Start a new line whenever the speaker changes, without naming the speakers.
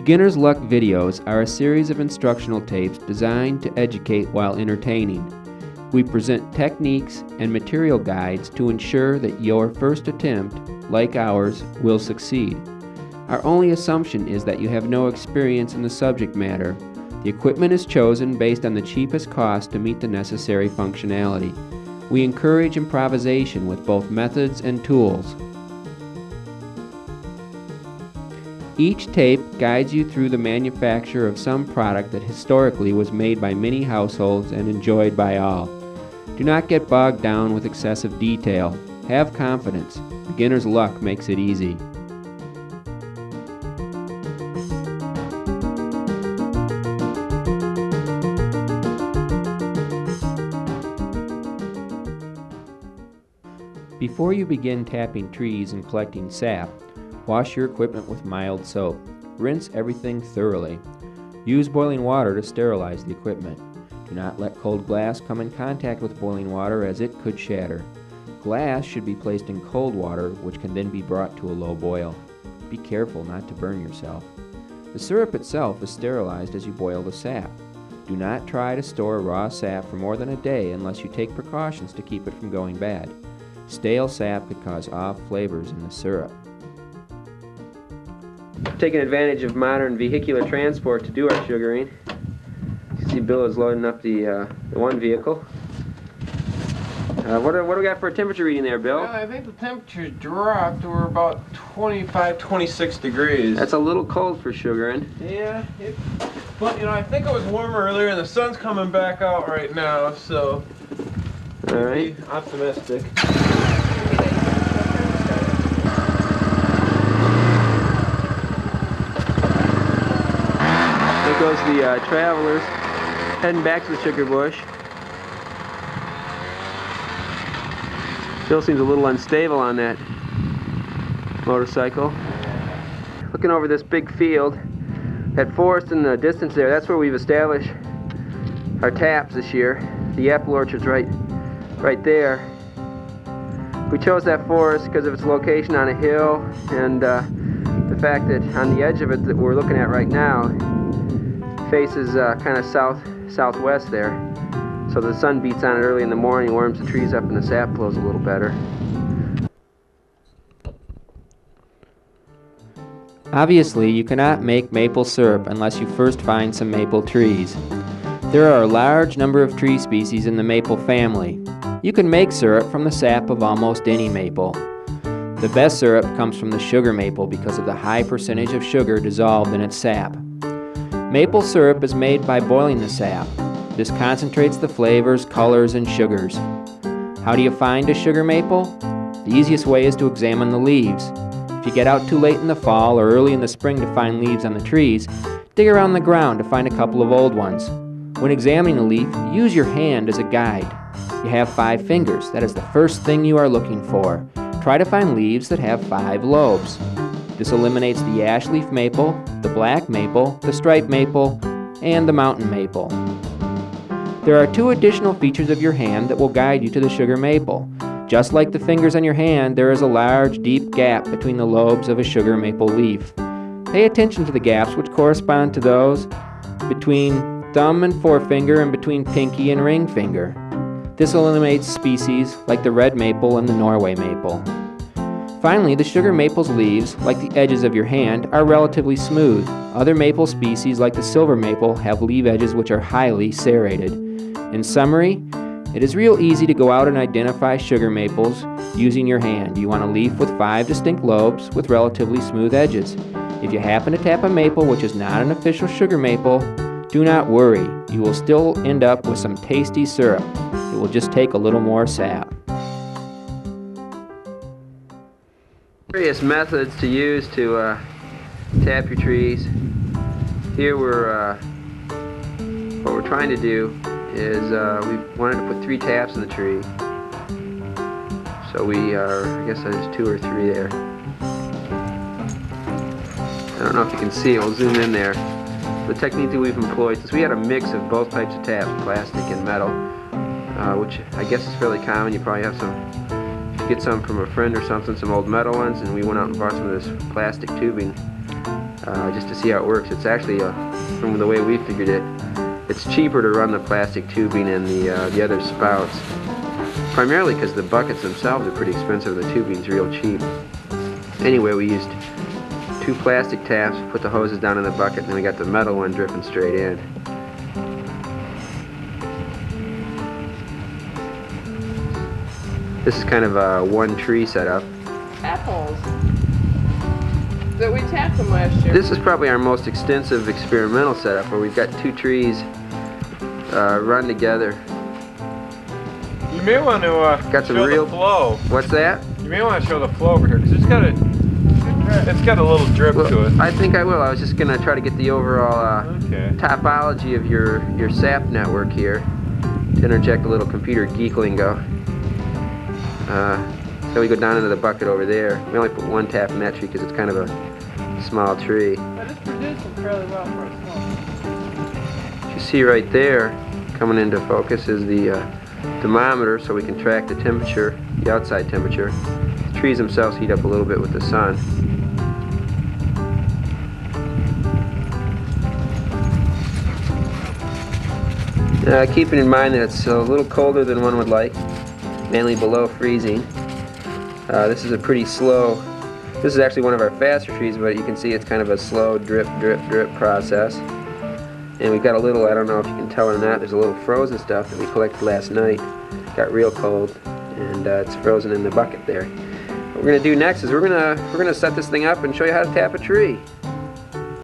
Beginner's Luck videos are a series of instructional tapes designed to educate while entertaining. We present techniques and material guides to ensure that your first attempt, like ours, will succeed. Our only assumption is that you have no experience in the subject matter. The equipment is chosen based on the cheapest cost to meet the necessary functionality. We encourage improvisation with both methods and tools. Each tape guides you through the manufacture of some product that historically was made by many households and enjoyed by all. Do not get bogged down with excessive detail. Have confidence. Beginner's Luck makes it easy. Before you begin tapping trees and collecting sap, wash your equipment with mild soap. Rinse everything thoroughly. Use boiling water to sterilize the equipment. Do not let cold glass come in contact with boiling water as it could shatter. Glass should be placed in cold water, which can then be brought to a low boil. Be careful not to burn yourself. The syrup itself is sterilized as you boil the sap. Do not try to store raw sap for more than a day unless you take precautions to keep it from going bad. Stale sap could cause off flavors in the syrup. Taking advantage of modern vehicular transport to do our sugaring. You see Bill is loading up the one vehicle. What do we got for a temperature reading there, Bill?
Well, I think the temperature dropped. We're about 25, 26 degrees.
That's a little cold for sugaring.
Yeah, but you know, I think it was warmer earlier and the sun's coming back out right now, so
all right.
Be optimistic.
There goes the travelers heading back to the sugar bush. Bill seems a little unstable on that motorcycle. Looking over this big field, that forest in the distance there, that's where we've established our taps this year. The apple orchard's right there. We chose that forest because of its location on a hill and the fact that on the edge of it that we're looking at right now faces kind of southwest there. So the sun beats on it early in the morning, warms the trees up, and the sap flows a little better. Obviously, you cannot make maple syrup unless you first find some maple trees. There are a large number of tree species in the maple family. You can make syrup from the sap of almost any maple. The best syrup comes from the sugar maple because of the high percentage of sugar dissolved in its sap. Maple syrup is made by boiling the sap. This concentrates the flavors, colors, and sugars. How do you find a sugar maple? The easiest way is to examine the leaves. If you get out too late in the fall or early in the spring to find leaves on the trees, dig around the ground to find a couple of old ones. When examining a leaf, use your hand as a guide. You have 5 fingers. That is the first thing you are looking for. Try to find leaves that have 5 lobes. This eliminates the ash leaf maple, the black maple, the striped maple, and the mountain maple. There are 2 additional features of your hand that will guide you to the sugar maple. Just like the fingers on your hand, there is a large, deep gap between the lobes of a sugar maple leaf. Pay attention to the gaps which correspond to those between thumb and forefinger and between pinky and ring finger. This eliminates species like the red maple and the Norway maple. Finally, the sugar maple's leaves, like the edges of your hand, are relatively smooth. Other maple species like the silver maple have leaf edges which are highly serrated. In summary, it is real easy to go out and identify sugar maples using your hand. You want a leaf with 5 distinct lobes with relatively smooth edges. If you happen to tap a maple which is not an official sugar maple, do not worry. You will still end up with some tasty syrup. It will just take a little more sap. Various methods to use to tap your trees. Here what we're trying to do is we wanted to put 3 taps in the tree. So we are, I guess there's 2 or 3 there. I don't know if you can see it, we'll zoom in there. The technique that we've employed, since we had a mix of both types of taps, plastic and metal, which I guess is fairly common. You probably have some, if you get some from a friend or something, some old metal ones, and we went out and bought some of this plastic tubing.
just to see how it works. It's actually, from the way we figured it, it's cheaper to run the plastic tubing and the other spouts. Primarily because the buckets themselves are pretty expensive and the tubing's real cheap. Anyway, we used 2 plastic taps, put the hoses down in the bucket, and then we got the metal one dripping straight in. This is kind of a 1 tree setup.
Apples that we tapped them last year.
This is probably our most extensive experimental setup where we've got 2 trees run together.
You may want to
Got some
show
real
the flow.
What's that?
You may want to show the flow over here because it's got a little drip to it.
I think I will. I was just gonna try to get the overall
Okay.
topology of your sap network here. To interject a little computer geek lingo. So we go down into the bucket over there. We only put 1 tap in that tree because it's kind of a small tree.
But it's producing fairly well for a small.
What you see right there, coming into focus, is the thermometer, so we can track the temperature, the outside temperature. The trees themselves heat up a little bit with the sun. Keeping in mind that it's a little colder than one would like, mainly below freezing. This is a pretty slow, this is actually one of our faster trees, but you can see it's kind of a slow drip, drip, drip process. And we've got a little, I don't know if you can tell or not, there's a little frozen stuff that we collected last night. Got real cold, and it's frozen in the bucket there. What we're gonna do next is we're gonna set this thing up and show you how to tap a tree.